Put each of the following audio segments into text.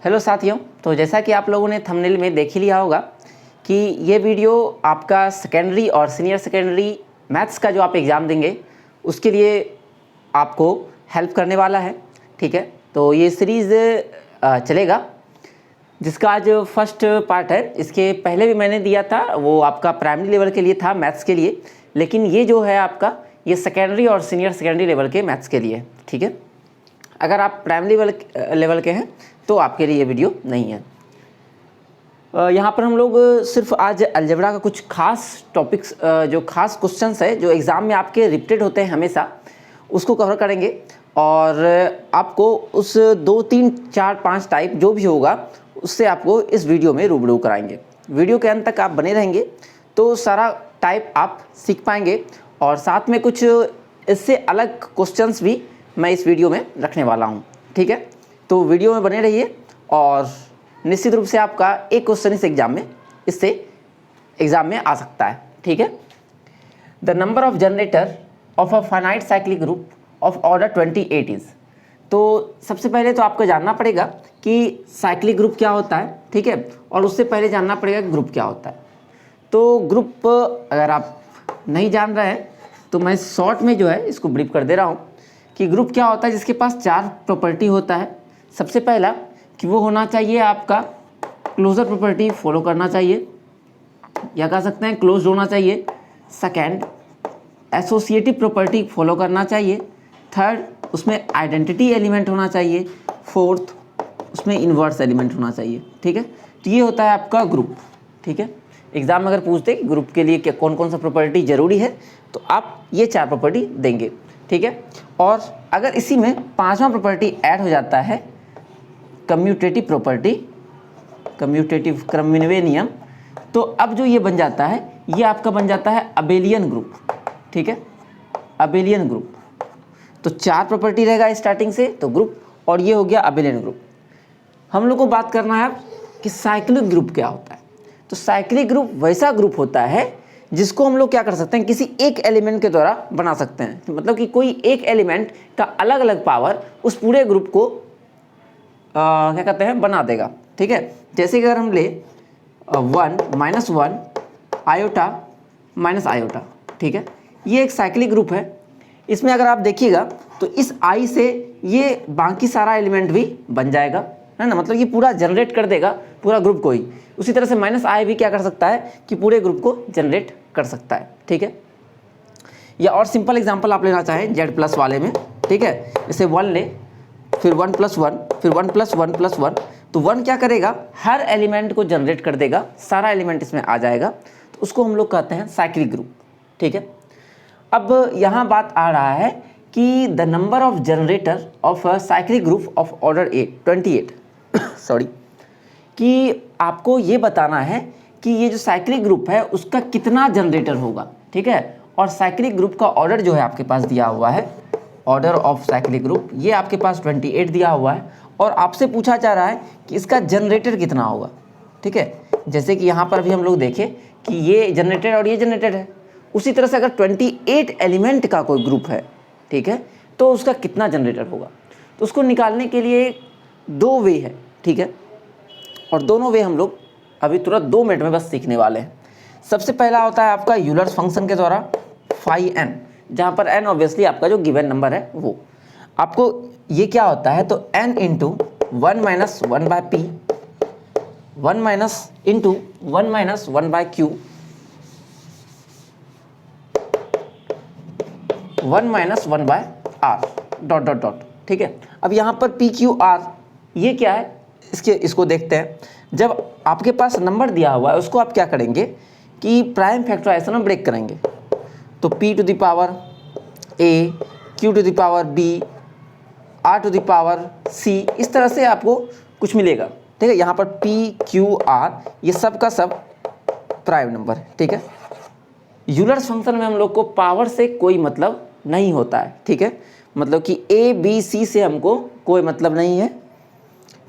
Hello साथियों, तो जैसा कि आप लोगों ने थंबनेल में देख ही लिया होगा कि ये वीडियो आपका सेकेंडरी और सीनियर सेकेंडरी मैथ्स का जो आप एग्ज़ाम देंगे उसके लिए आपको हेल्प करने वाला है। ठीक है, तो ये सीरीज़ चलेगा जिसका आज फर्स्ट पार्ट है। इसके पहले भी मैंने दिया था, वो आपका प्राइमरी लेवल के लिए था, मैथ्स के लिए, लेकिन ये जो है आपका ये सेकेंडरी और सीनियर सेकेंडरी लेवल के मैथ्स के लिए। ठीक है, अगर आप प्राइमरी लेवल के हैं तो आपके लिए ये वीडियो नहीं है। यहाँ पर हम लोग सिर्फ आज अलजेब्रा का कुछ खास टॉपिक्स, जो खास क्वेश्चंस है जो एग्ज़ाम में आपके रिपीटेड होते हैं हमेशा, उसको कवर करेंगे और आपको उस 2, 3, 4, 5 टाइप जो भी होगा उससे आपको इस वीडियो में रूबरू कराएंगे। वीडियो के अंत तक आप बने रहेंगे तो सारा टाइप आप सीख पाएंगे और साथ में कुछ इससे अलग क्वेश्चंस भी मैं इस वीडियो में रखने वाला हूँ। ठीक है, तो वीडियो में बने रहिए और निश्चित रूप से आपका एक क्वेश्चन इससे एग्जाम में आ सकता है। ठीक है, the number of generator of a finite cyclic group of order 28 is. तो सबसे पहले तो आपको जानना पड़ेगा कि साइक्लिक ग्रुप क्या होता है। ठीक है, और उससे पहले जानना पड़ेगा ग्रुप क्या होता है। तो ग्रुप अगर आप नहीं जान रहे हैं तो मैं शॉर्ट में जो है इसको ब्रीफ कर दे रहा हूँ कि ग्रुप क्या होता है, जिसके पास 4 प्रॉपर्टी होता है। सबसे पहला कि वो होना चाहिए आपका क्लोजर प्रॉपर्टी फॉलो करना चाहिए, या कह सकते हैं क्लोज्ड होना चाहिए। सेकंड, एसोसिएटिव प्रॉपर्टी फॉलो करना चाहिए। थर्ड, उसमें आइडेंटिटी एलिमेंट होना चाहिए। फोर्थ, उसमें इन्वर्स एलिमेंट होना चाहिए। ठीक है, तो ये होता है आपका ग्रुप। ठीक है, एग्जाम में अगर पूछते ग्रुप के लिए क्या कौन कौन सा प्रॉपर्टी जरूरी है तो आप ये 4 प्रॉपर्टी देंगे। ठीक है, और अगर इसी में 5वां प्रॉपर्टी ऐड हो जाता है कम्यूटेटिव प्रॉपर्टी, कम्यूटेटिव क्रमविन्वय नियम, तो अब जो ये बन जाता है ये आपका बन जाता है अबेलियन ग्रुप। ठीक है, अबेलियन ग्रुप। तो 4 प्रॉपर्टी रहेगा स्टार्टिंग से तो ग्रुप, और ये हो गया अबेलियन ग्रुप। हम लोग को बात करना है कि साइक्लिक ग्रुप क्या होता है। तो साइक्लिक ग्रुप वैसा ग्रुप होता है जिसको हम लोग क्या कर सकते हैं, किसी एक एलिमेंट के द्वारा बना सकते हैं। मतलब कि कोई एक एलिमेंट का अलग अलग पावर उस पूरे ग्रुप को क्या कहते हैं, बना देगा। ठीक है, जैसे कि अगर हम ले 1 - 1 आयोटा माइनस आयोटा। ठीक है, ये एक साइक्लिक ग्रुप है। इसमें अगर आप देखिएगा तो इस आई से ये बाकी सारा एलिमेंट भी बन जाएगा, है ना। मतलब ये पूरा जनरेट कर देगा पूरा ग्रुप को ही। उसी तरह से -i भी क्या कर सकता है कि पूरे ग्रुप को जनरेट कर सकता है। ठीक है, या और सिंपल एग्जांपल आप लेना चाहें Z+ वाले में। ठीक है, जैसे 1 ले, फिर 1 + 1, फिर 1 + 1 + 1, तो 1 क्या करेगा, हर एलिमेंट को जनरेट कर देगा, सारा एलिमेंट इसमें आ जाएगा, तो उसको हम लोग कहते हैं साइक्लिक ग्रुप। ठीक है, अब यहाँ बात आ रहा है कि the number of generator of a cyclic group of order 28 sorry, कि आपको ये बताना है कि ये जो साइक्लिक ग्रुप है उसका कितना जनरेटर होगा। ठीक है, और साइक्लिक ग्रुप का ऑर्डर जो है आपके पास दिया हुआ है, ऑर्डर ऑफ साइक्लिक ग्रुप, ये आपके पास 28 दिया हुआ है और आपसे पूछा जा रहा है कि इसका जनरेटर कितना होगा। ठीक है, जैसे कि यहाँ पर भी हम लोग देखें कि ये जनरेटर और ये जनरेटर है। उसी तरह से अगर 28 एलिमेंट का कोई ग्रुप है, ठीक है, तो उसका कितना जनरेटर होगा, तो उसको निकालने के लिए 2 वे है। ठीक है, और दोनों वे हम लोग अभी तुरंत 2 मिनट में बस सीखने वाले हैं। सबसे पहला होता है आपका यूलर्स फंक्शन के द्वारा फाई n, जहाँ पर n ऑब्वियसली आपका जो गिवन नंबर है वो आपको ये क्या होता है, तो n × 1 - 1/p 1 - 1 - 1/q 1 - 1/r dot dot dot. ठीक है, अब यहाँ पर PQR ये क्या है, इसको देखते हैं। जब आपके पास नंबर दिया हुआ है उसको आप क्या करेंगे कि प्राइम फैक्टराइजेशन में ब्रेक करेंगे, तो P⁴ A, Q⁴ B, R⁴ C, इस तरह से आपको कुछ मिलेगा। ठीक है, यहाँ पर PQR ये सब का सब प्राइम नंबर है। ठीक है, यूलर्स फंक्शन में हम लोग को पावर से कोई मतलब नहीं होता है। ठीक है, मतलब कि A, B, C से हमको कोई मतलब नहीं है।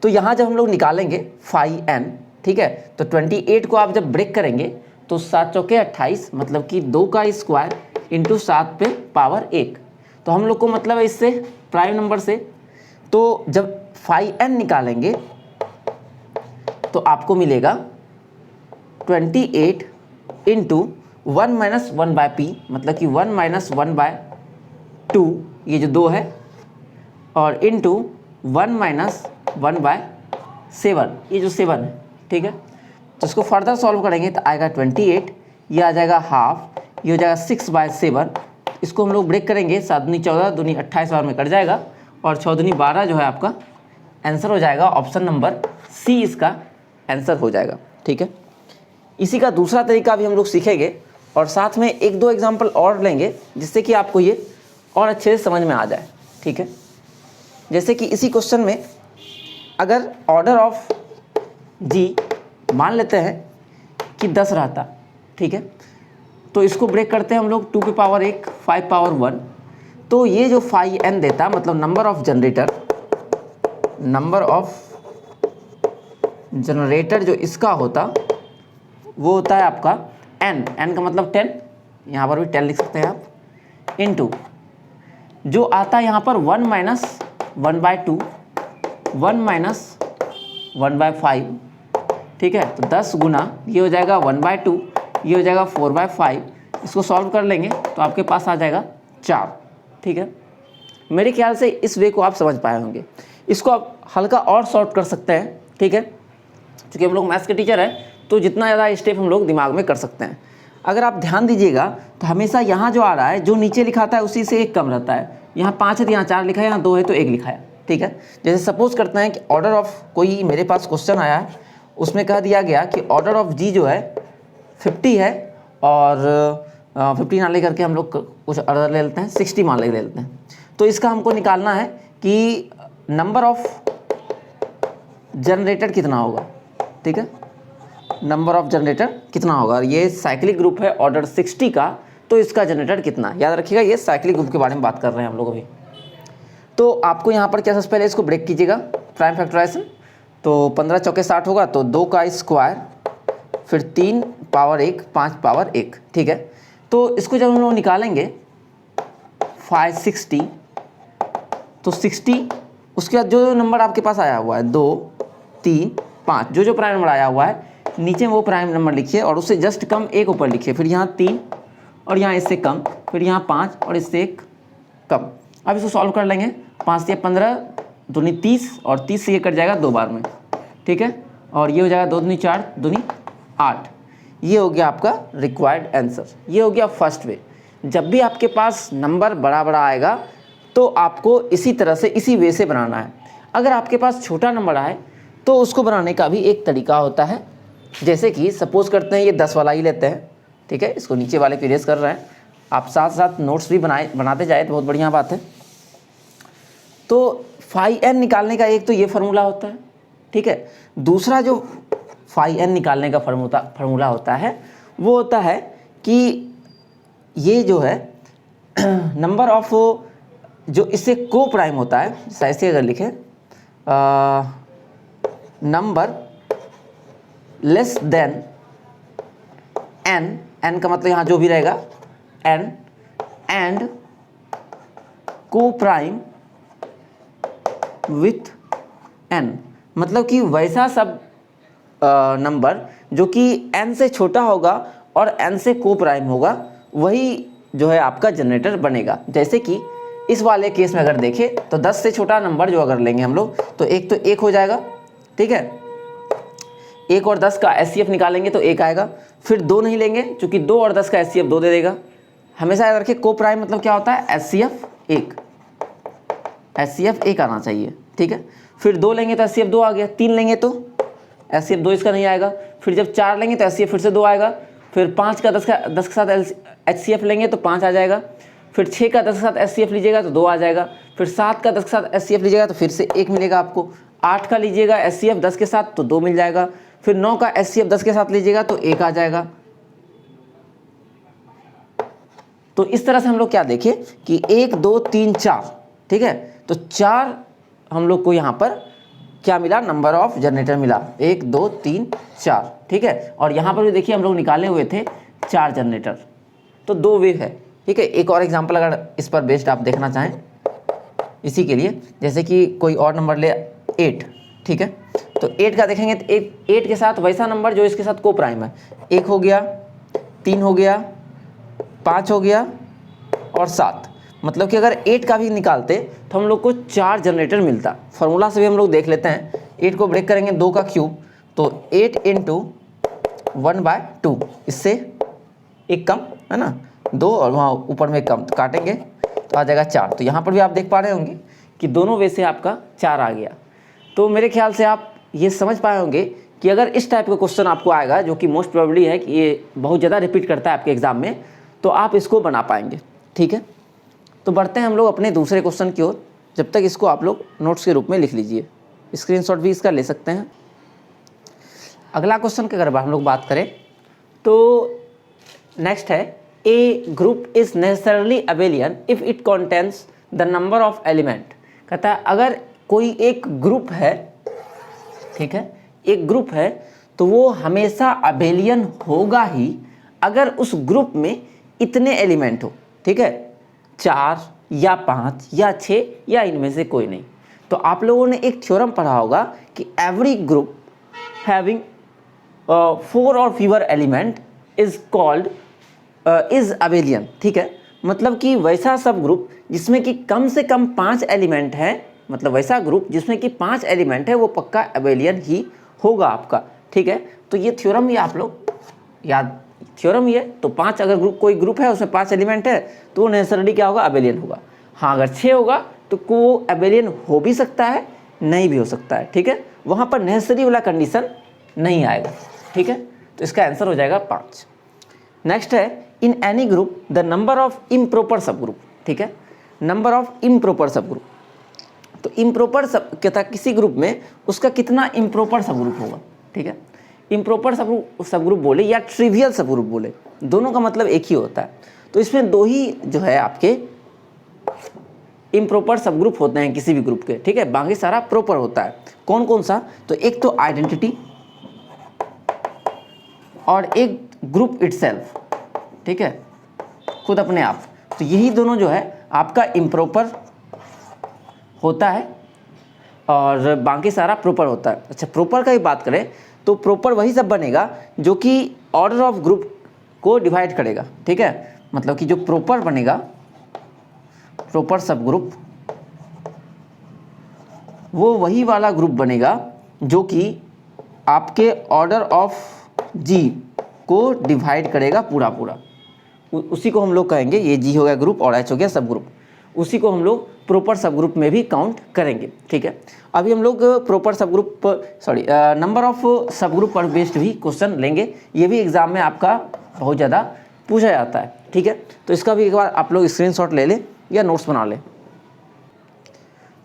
तो यहाँ जब हम लोग निकालेंगे फाई n, ठीक है, तो 28 को आप जब ब्रेक करेंगे तो 7 × 4 = 28, मतलब कि 2 का स्क्वायर × 7 पे पावर 1। तो हम लोग को मतलब है इससे प्राइम नंबर से, तो जब फाई n निकालेंगे तो आपको मिलेगा 28 इंटू 1 माइनस 1/p, मतलब कि 1 माइनस 1/2, ये जो 2 है, और इंटू 1 माइनस 1/7, ये जो 7 है, ठीक है। तो इसको फर्दर सॉल्व करेंगे तो आएगा 28, ये आ जाएगा हाफ, ये हो जाएगा 6/7। इसको हम लोग ब्रेक करेंगे, 7 दूनी 14, दूनी 28 बार में कट जाएगा, और 6 दूनी 12 जो है आपका आंसर हो जाएगा। ऑप्शन नंबर सी इसका आंसर हो जाएगा, ठीक है। इसी का दूसरा तरीका भी हम लोग सीखेंगे, और साथ में 1-2 एग्जाम्पल और लेंगे जिससे कि आपको ये और अच्छे से समझ में आ जाए, ठीक है। जैसे कि इसी क्वेश्चन में अगर ऑर्डर ऑफ जी मान लेते हैं कि 10 रहता, ठीक है, तो इसको ब्रेक करते हैं हम लोग 2 की पावर 1, 5 पावर 1, तो ये जो 5n देता, मतलब नंबर ऑफ जनरेटर जो इसका होता वो होता है आपका n का मतलब 10, यहाँ पर भी 10 लिख सकते हैं आप, इनटू जो आता है यहाँ पर 1 माइनस 1/2, 1 माइनस 1/5, ठीक है। तो 10 गुना ये हो जाएगा 1/2, ये हो जाएगा 4/5। इसको सॉल्व कर लेंगे तो आपके पास आ जाएगा 4, ठीक है। मेरे ख्याल से इस वे को आप समझ पाए होंगे। इसको आप हल्का और शॉर्ट कर सकते हैं, ठीक है, क्योंकि हम लोग मैथ्स के टीचर हैं तो जितना ज़्यादा स्टेप हम लोग दिमाग में कर सकते हैं। अगर आप ध्यान दीजिएगा तो हमेशा यहाँ जो आ रहा है, जो नीचे लिखाता है उसी से 1 कम रहता है। यहाँ 5 है तो यहाँ 4 लिखा है, यहाँ 2 है तो 1 लिखा है, ठीक है। जैसे सपोज करते हैं कि ऑर्डर ऑफ, कोई मेरे पास क्वेश्चन आया है, उसमें कह दिया गया कि ऑर्डर ऑफ जी जो है 50 है, और 50 ना ले करके हम लोग कुछ अदर ले लेते हैं, 60 मान ले लेते हैं। तो इसका हमको निकालना है कि नंबर ऑफ जनरेटर कितना होगा, ठीक है, नंबर ऑफ जनरेटर कितना होगा। ये साइक्लिक ग्रुप है ऑर्डर 60 का, तो इसका जनरेटर कितना, याद रखिएगा ये साइक्लिक ग्रुप के बारे में बात कर रहे हैं हम लोग अभी। तो आपको यहाँ पर क्या, सबसे पहले इसको ब्रेक कीजिएगा, प्राइम फैक्टराइजेशन, तो 15 चौके 60 होगा, तो 2 का स्क्वायर, फिर 3 पावर 1, 5 पावर 1, ठीक है। तो इसको जब हम लोग निकालेंगे 560, तो 60, उसके बाद जो नंबर आपके पास आया हुआ है 2, 3, 5, जो प्राइम नंबर आया हुआ है नीचे वो प्राइम नंबर लिखिए, और उससे जस्ट कम 1 ऊपर लिखिए, फिर यहाँ 3 और यहाँ इससे कम, फिर यहाँ 5 और इससे 1 कम। अब इसको सॉल्व कर लेंगे, 5 से 15, 2 × 30, और 30 से ये कट जाएगा 2 बार में, ठीक है। और ये हो जाएगा 2 × 4, 2 × 8। ये हो गया आपका रिक्वायर्ड आंसर। ये हो गया फर्स्ट वे। जब भी आपके पास नंबर बड़ा बड़ा आएगा तो आपको इसी तरह से, इसी वे से बनाना है। अगर आपके पास छोटा नंबर आए तो उसको बनाने का भी एक तरीका होता है। जैसे कि सपोज करते हैं ये 10 वाला ही लेते हैं, ठीक है, इसको नीचे वाले पे इरेज कर रहे हैं, आप साथ साथ नोट्स भी बनाते जाए तो बहुत बढ़िया बात है। तो 5n निकालने का एक तो ये फार्मूला होता है, ठीक है। दूसरा जो 5n निकालने का फार्मूला होता है वो होता है कि ये जो है नंबर ऑफ, जो इससे को प्राइम होता है, ऐसे अगर लिखें नंबर लेस देन n का मतलब यहाँ जो भी रहेगा n, एंड को प्राइम विथ n, मतलब कि वैसा सब नंबर जो कि n से छोटा होगा और n से को प्राइम होगा, वही जो है आपका जनरेटर बनेगा। जैसे कि इस वाले केस में अगर देखें तो 10 से छोटा नंबर जो अगर लेंगे हम लोग तो 1 हो जाएगा, ठीक है। 1 और 10 का एचसीएफ निकालेंगे तो 1 आएगा। फिर 2 नहीं लेंगे क्योंकि 2 और 10 का एचसीएफ 2 दे देगा। हमेशा याद रखिए को प्राइम मतलब क्या होता है, एचसीएफ 1 आना चाहिए, ठीक है। फिर 2 लेंगे तो एचसीएफ 2 आ गया, 3 लेंगे तो एचसीएफ 2 इसका नहीं आएगा। फिर जब 4 लेंगे तो एचसीएफ फिर से 2 आएगा। फिर 5 का 10 के साथ एचसीएफ लेंगे तो 5 आ जाएगा। फिर 6 का 10 के साथ एचसीएफ लीजिएगा तो 2 आ जाएगा। फिर 7 का 10 के साथ एचसीएफ लीजिएगा तो फिर से 1 मिलेगा आपको। 8 का लीजिएगा एचसीएफ 10 के साथ तो 2 मिल जाएगा। फिर 9 का एचसीएफ 10 के साथ लीजिएगा तो 1 आ जाएगा। तो इस तरह से हम लोग क्या देखें कि 1 2 3 4, ठीक है। तो 4 हम लोग को यहाँ पर क्या मिला, नंबर ऑफ जनरेटर मिला 1 2 3 4, ठीक है। और यहाँ पर भी देखिए हम लोग निकाले हुए थे 4 जनरेटर, तो 2 वे है, ठीक है। एक और एग्जांपल अगर इस पर बेस्ड आप देखना चाहें इसी के लिए, जैसे कि कोई और नंबर ले 8, ठीक है। तो 8 का देखेंगे तो 8 के साथ वैसा नंबर जो इसके साथ को प्राइम है, 1 हो गया, 3 हो गया, 5 हो गया और 7। मतलब कि अगर 8 का भी निकालते तो हम लोग को 4 जनरेटर मिलता। फार्मूला से भी हम लोग देख लेते हैं, 8 को ब्रेक करेंगे 2 का क्यूब, तो 8 इंटू 1/2, इससे एक कम है ना, 2 और वहाँ ऊपर में कम, तो काटेंगे तो आ जाएगा 4। तो यहाँ पर भी आप देख पा रहे होंगे कि दोनों वे से आपका 4 आ गया। तो मेरे ख्याल से आप ये समझ पाए होंगे कि अगर इस टाइप का क्वेश्चन आपको आएगा, जो कि मोस्ट प्रोबेबली है कि ये बहुत ज़्यादा रिपीट करता है आपके एग्जाम में, तो आप इसको बना पाएंगे। ठीक है, तो बढ़ते हैं हम लोग अपने दूसरे क्वेश्चन की ओर। जब तक इसको आप लोग नोट्स के रूप में लिख लीजिए, स्क्रीनशॉट भी इसका ले सकते हैं। अगला क्वेश्चन की अगर हम लोग बात करें तो नेक्स्ट है, a group is necessarily abelian if it contains the number of element. कहता है अगर कोई एक ग्रुप है, ठीक है, एक ग्रुप है तो वो हमेशा अबेलियन होगा ही अगर उस ग्रुप में इतने एलिमेंट हो। ठीक है, 4 या 5 या 6 या इनमें से कोई नहीं। तो आप लोगों ने एक थ्योरम पढ़ा होगा कि एवरी ग्रुप हैविंग 4 और fever element is called is abelian. ठीक है, मतलब कि वैसा सब ग्रुप जिसमें कि कम से कम 5 एलिमेंट हैं, मतलब वैसा ग्रुप जिसमें कि 5 एलिमेंट है वो पक्का अबेलियन ही होगा आपका। ठीक है, तो ये थ्योरम ही आप लोग याद, थ्योरम ये तो 5, अगर कोई ग्रुप है उसमें 5 एलिमेंट है तो वो नेसेसरली क्या होगा, अबेलियन होगा। हाँ, अगर 6 होगा तो वो अबेलियन हो भी सकता है, नहीं भी हो सकता है। ठीक है, वहाँ पर नेसेसरी वाला कंडीशन नहीं आएगा। ठीक है, तो इसका आंसर हो जाएगा 5। नेक्स्ट है, in any group the number of improper सब ग्रुप। ठीक है, नंबर ऑफ इम्प्रॉपर सब ग्रुप, तो इम्प्रॉपर सब कहता किसी ग्रुप में उसका कितना इम्प्रॉपर सब ग्रुप होगा। ठीक है, इम्प्रॉपर सब ग्रुप बोले या ट्रिवियल सब ग्रुप बोले, दोनों का मतलब एक ही होता है। तो इसमें 2 ही जो है आपके इम्प्रॉपर सब ग्रुप होते हैं किसी भी ग्रुप के। ठीक है, बाकी सारा प्रॉपर होता है। कौन कौन सा, तो एक तो आइडेंटिटी और एक ग्रुप इटसेल्फ। ठीक है, खुद अपने आप, तो यही दोनों जो है आपका इम्प्रॉपर होता है और बाकी सारा प्रॉपर होता है। अच्छा, प्रॉपर का ही बात करें तो प्रॉपर वही सब बनेगा जो कि ऑर्डर ऑफ ग्रुप को डिवाइड करेगा। ठीक है, मतलब कि जो प्रॉपर बनेगा, प्रॉपर सब ग्रुप, वो वही वाला ग्रुप बनेगा जो कि आपके ऑर्डर ऑफ जी को डिवाइड करेगा पूरा पूरा। उसी को हम लोग कहेंगे, ये जी हो गया ग्रुप और एच हो गया सब ग्रुप, उसी को हम लोग प्रॉपर सब ग्रुप में भी काउंट करेंगे। ठीक है, अभी हम लोग प्रॉपर सब group number of sub group पर बेस्ड भी क्वेश्चन लेंगे। ये भी एग्जाम में आपका बहुत ज़्यादा पूछा जाता है। ठीक है, तो इसका भी एक बार आप लोग स्क्रीनशॉट ले लें या नोट्स बना लें।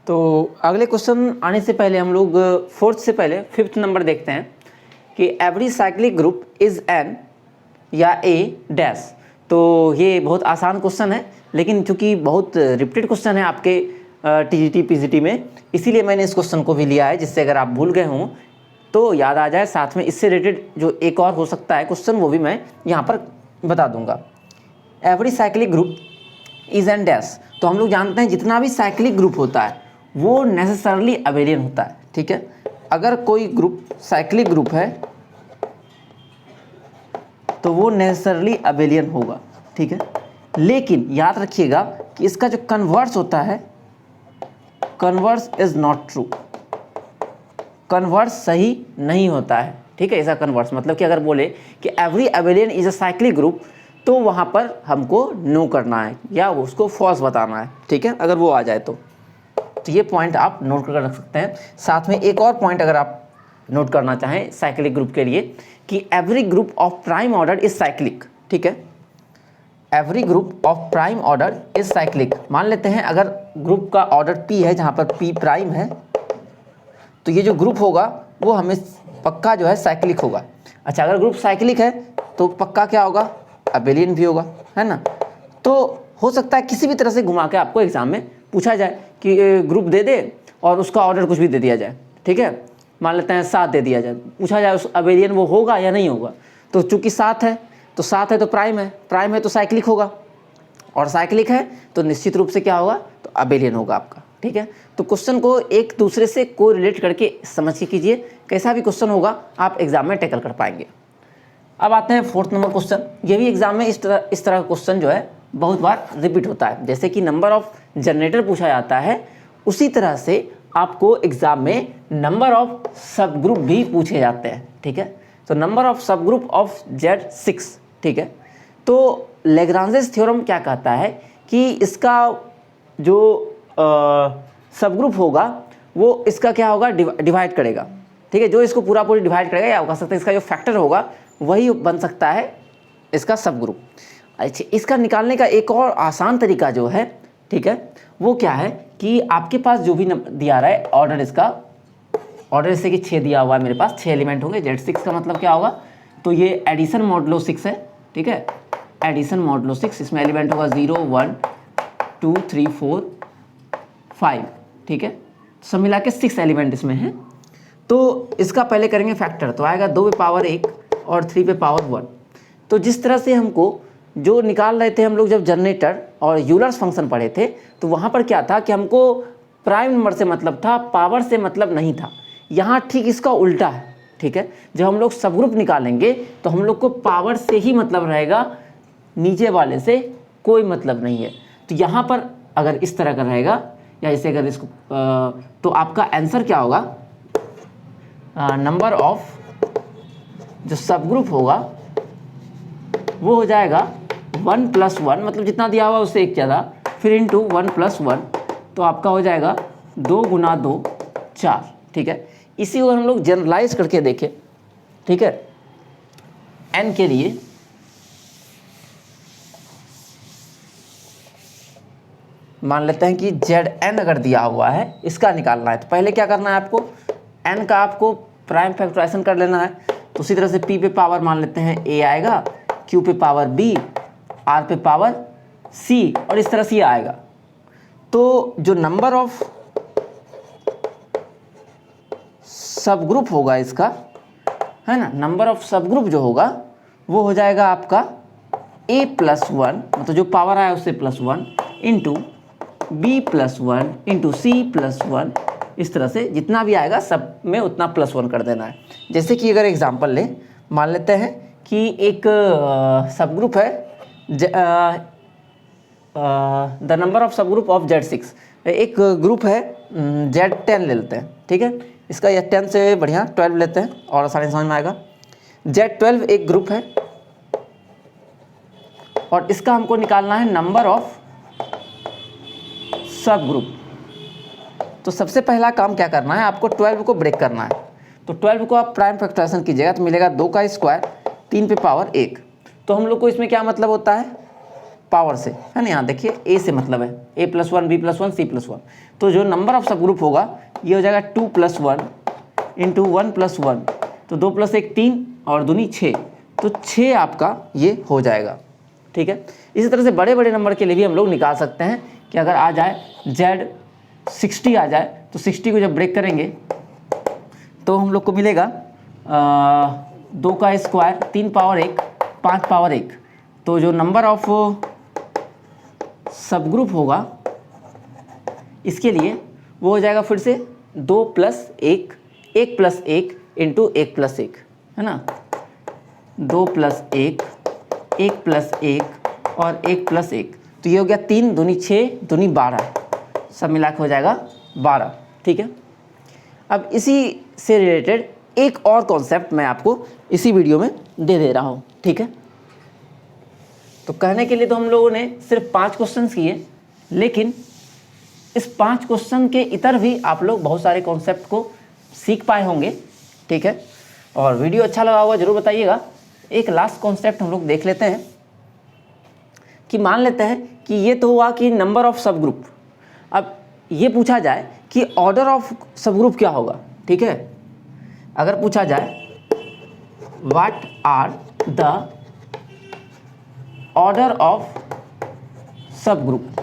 तो अगले क्वेश्चन आने से पहले हम लोग 4th से पहले 5th नंबर देखते हैं कि every cyclic group is an या ए डैश। तो ये बहुत आसान क्वेश्चन है, लेकिन चूंकि बहुत रिपीटेड क्वेश्चन है आपके टीजीटी पीजीटी में, इसीलिए मैंने इस क्वेश्चन को भी लिया है, जिससे अगर आप भूल गए हों तो याद आ जाए। साथ में इससे रिलेटेड जो एक और हो सकता है क्वेश्चन, वो भी मैं यहाँ पर बता दूंगा। Every cyclic group is an dash, तो हम लोग जानते हैं जितना भी साइक्लिक ग्रुप होता है वो नेसेसरली अबेलियन होता है। ठीक है, अगर कोई ग्रुप साइक्लिक ग्रुप है तो वो नेसेसरली अबेलियन होगा। ठीक है, लेकिन याद रखिएगा कि इसका जो कन्वर्स होता है, converse is not true, converse सही नहीं होता है। ठीक है, ऐसा कन्वर्स मतलब कि अगर बोले कि every abelian is a cyclic group, तो वहाँ पर हमको नो करना है या उसको फॉल्स बताना है। ठीक है, अगर वो आ जाए तो ये पॉइंट आप नोट कर रख सकते हैं। साथ में एक और पॉइंट अगर आप नोट करना चाहें साइक्लिक ग्रुप के लिए कि every group of prime order is cyclic. ठीक है, every group of prime order is cyclic. मान लेते हैं अगर ग्रुप का ऑर्डर पी है, जहाँ पर पी प्राइम है, तो ये जो ग्रुप होगा वो हमें पक्का जो है साइक्लिक होगा। अच्छा, अगर ग्रुप साइक्लिक है तो पक्का क्या होगा, अबेलियन भी होगा, है ना। तो हो सकता है किसी भी तरह से घुमा के आपको एग्जाम में पूछा जाए कि ग्रुप दे दे और उसका ऑर्डर कुछ भी दे दिया जाए। ठीक है, मान लेते हैं 7 दे दिया जाए, पूछा जाए उस अबेलियन वो होगा या नहीं होगा। तो चूंकि 7 है तो 7 है तो प्राइम है, प्राइम है तो साइक्लिक होगा, और साइक्लिक है तो निश्चित रूप से क्या होगा, तो अबेलियन होगा आपका। ठीक है। तो क्वेश्चन को एक दूसरे से को रिलेट करके समझ के कीजिए, कैसा भी क्वेश्चन होगा आप एग्जाम में टैकल कर पाएंगे। अब आते हैं 4th नंबर क्वेश्चन। ये भी एग्जाम में इस तरह का क्वेश्चन जो है बहुत बार रिपीट होता है। जैसे कि नंबर ऑफ जनरेटर पूछा जाता है, उसी तरह से आपको एग्जाम में नंबर ऑफ सब ग्रुप भी पूछे जाते हैं, ठीक है। तो number of sub group of Z6, ठीक है। तो लैग्रांजेस थ्योरम क्या कहता है कि इसका जो सब ग्रुप होगा वो इसका क्या होगा, डिवाइड करेगा, ठीक है। जो इसको पूरा डिवाइड करेगा, या कह सकते हैं इसका जो फैक्टर होगा वही बन सकता है इसका सब ग्रुप। अच्छा, इसका निकालने का एक और आसान तरीका जो है, ठीक है, वो क्या है कि आपके पास जो भी दिया रहा है ऑर्डर, इसका ऑर्डर जैसे कि 6 दिया हुआ है, मेरे पास 6 एलिमेंट होंगे। Z6 का मतलब क्या होगा, तो ये एडिशन मॉडुलो 6 है, ठीक है, एडिशन मॉडुलो 6। इसमें एलिमेंट होगा 0 1 2 3 4 5, ठीक है। सब मिला के 6 एलिमेंट इसमें है। तो इसका पहले करेंगे फैक्टर, तो आएगा 2 पे पावर 1 और 3 पे पावर 1। तो जिस तरह से हमको जो निकाल रहे थे हम लोग जब जनरेटर और यूलर्स फंक्शन पढ़े थे, तो वहाँ पर क्या था कि हमको प्राइम नंबर से मतलब था, पावर से मतलब नहीं था। यहाँ ठीक इसका उल्टा है, ठीक है। जब हम लोग सब ग्रुप निकालेंगे तो हम लोग को पावर से ही मतलब रहेगा, नीचे वाले से कोई मतलब नहीं है। तो यहाँ पर अगर इस तरह का रहेगा, या जैसे अगर इसको तो आपका आंसर क्या होगा, नंबर ऑफ जो सब ग्रुप होगा वो हो जाएगा 1 + 1, मतलब जितना दिया हुआ उससे एक ज़्यादा, फिर इंटू 1 + 1, तो आपका हो जाएगा 2 × 2 4, ठीक है। इसी को हम लोग जनरलाइज करके देखें, ठीक है, n के लिए मान लेते हैं कि Zn अगर दिया हुआ है, इसका निकालना है, तो पहले क्या करना है आपको, n का आपको प्राइम फैक्टराइजेशन कर लेना है। तो उसी तरह से p पे पावर मान लेते हैं a आएगा, q पे पावर b, r पे पावर c, और इस तरह से आएगा। तो जो नंबर ऑफ सब ग्रुप होगा इसका, है ना, नंबर ऑफ सब ग्रुप जो होगा वो हो जाएगा आपका a + 1, मतलब जो पावर आया उससे +1, इंटू b + 1 इंटू c + 1, इस तरह से जितना भी आएगा सब में उतना +1 कर देना है। जैसे कि अगर एग्जांपल ले, मान लेते हैं कि एक सब ग्रुप है the number of sub group of Z6, एक ग्रुप है Z10 ले लेते हैं, ठीक है। इसका यह 10 से बढ़िया 12 लेते हैं और आसानी समझ में आएगा। Z12 एक ग्रुप है और इसका हमको निकालना है नंबर ऑफ सब ग्रुप। तो सबसे पहला काम क्या करना है, आपको 12 को ब्रेक करना है। तो 12 को आप प्राइम फैक्टराइजेशन कीजिएगा तो मिलेगा 2 का स्क्वायर 3 पे पावर 1। तो हम लोग को इसमें क्या मतलब होता है, पावर से, है ना। यहाँ देखिए a से मतलब है a + 1 b + 1 c + 1। तो जो नंबर ऑफ सब ग्रुप होगा ये हो जाएगा 2 + 1 इंटू 1 + 1, तो 2 + 1 3 और दूनी 6, तो 6 आपका ये हो जाएगा, ठीक है। इसी तरह से बड़े बड़े नंबर के लिए भी हम लोग निकाल सकते हैं कि अगर आ जाए Z60 आ जाए, तो 60 को जब ब्रेक करेंगे तो हम लोग को मिलेगा 2 का स्क्वायर 3 पावर 1 5 पावर 1। तो जो नंबर ऑफ सब ग्रुप होगा इसके लिए वो हो जाएगा फिर से 2 + 1 1 + 1 इंटू 1 + 1, है ना। 2 + 1 1 + 1 और 1 + 1, तो ये हो गया 3 दूनी 6 दूनी 12, सब मिला के हो जाएगा 12, ठीक है। अब इसी से रिलेटेड एक और कॉन्सेप्ट मैं आपको इसी वीडियो में दे रहा हूँ, ठीक है। तो कहने के लिए तो हम लोगों ने सिर्फ 5 क्वेश्चंस किए, लेकिन इस 5 क्वेश्चन के इतर भी आप लोग बहुत सारे कॉन्सेप्ट को सीख पाए होंगे, ठीक है। और वीडियो अच्छा लगा होगा जरूर बताइएगा। एक लास्ट कॉन्सेप्ट हम लोग देख लेते हैं कि मान लेते हैं कि ये तो हुआ कि नंबर ऑफ सब ग्रुप। अब ये पूछा जाए कि ऑर्डर ऑफ सब ग्रुप क्या होगा, ठीक है। अगर पूछा जाए what are the order of sub group,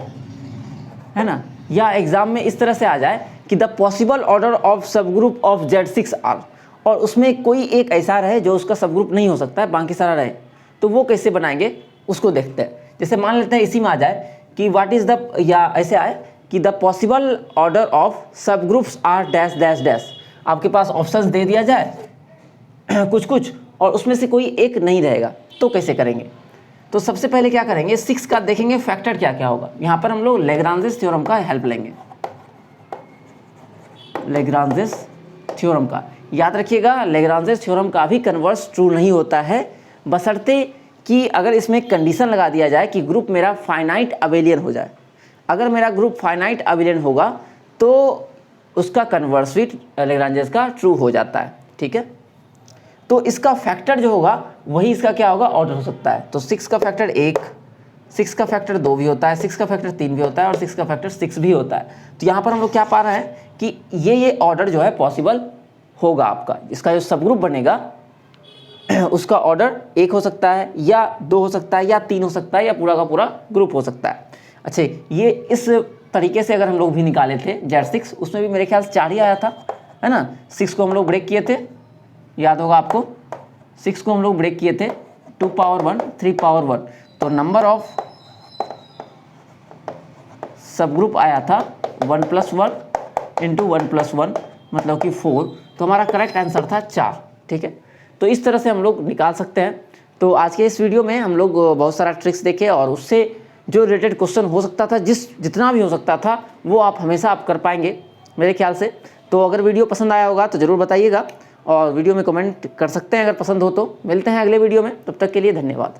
है ना, या एग्जाम में इस तरह से आ जाए कि the possible order of sub group of Z6 are, और उसमें कोई एक ऐसा रहे जो उसका सब ग्रुप नहीं हो सकता है, बाकी सारा रहे, तो वो कैसे बनाएंगे उसको देखते हैं। जैसे मान लेते हैं इसी में आ जाए कि व्हाट इज़ द, या ऐसे आए कि the possible order of sub groups are dash dash dash, आपके पास ऑप्शंस दे दिया जाए कुछ कुछ और उसमें से कोई एक नहीं रहेगा, तो कैसे करेंगे? तो सबसे पहले क्या करेंगे, 6 का देखेंगे फैक्टर क्या क्या होगा। यहाँ पर हम लोग लेग्रांजेस थ्योरम का हेल्प लेंगे, लेग्रांजेस थ्योरम का। याद रखिएगा लेग्रांजेस थ्योरम का भी कन्वर्स ट्रू नहीं होता है, बशर्ते कि अगर इसमें कंडीशन लगा दिया जाए कि ग्रुप मेरा फाइनाइट अबेलियन हो जाए। अगर मेरा ग्रुप फाइनाइट अबेलियन होगा तो उसका कन्वर्स भी लेग्रांजेस का ट्रू हो जाता है, ठीक है। तो इसका फैक्टर जो होगा वही इसका क्या होगा, ऑर्डर हो सकता है। तो 6 का फैक्टर 1, 6 का फैक्टर 2 भी होता है, 6 का फैक्टर 3 भी होता है और 6 का फैक्टर 6 भी होता है। तो यहाँ पर हम लोग क्या पा रहे हैं कि ये ऑर्डर जो है पॉसिबल होगा आपका। इसका जो सब ग्रुप बनेगा उसका ऑर्डर 1 हो सकता है या 2 हो सकता है या 3 हो सकता है या पूरा का पूरा ग्रुप हो सकता है। अच्छा, ये इस तरीके से अगर हम लोग भी निकाले थे Z6, उसमें भी मेरे ख्याल से 4 ही आया था, है ना। 6 को हम लोग ब्रेक किए थे, याद होगा आपको, 6 को हम लोग ब्रेक किए थे 2 पावर 1 3 पावर 1, तो नंबर ऑफ सब ग्रुप आया था 1 + 1 इंटू 1 + 1 मतलब कि 4। तो हमारा करेक्ट आंसर था 4, ठीक है। तो इस तरह से हम लोग निकाल सकते हैं। तो आज के इस वीडियो में हम लोग बहुत सारा ट्रिक्स देखे और उससे जो रिलेटेड क्वेश्चन हो सकता था, जितना भी हो सकता था वो आप हमेशा आप कर पाएंगे मेरे ख्याल से। तो अगर वीडियो पसंद आया होगा तो ज़रूर बताइएगा और वीडियो में कमेंट कर सकते हैं अगर पसंद हो तो। मिलते हैं अगले वीडियो में, तब तक के लिए धन्यवाद।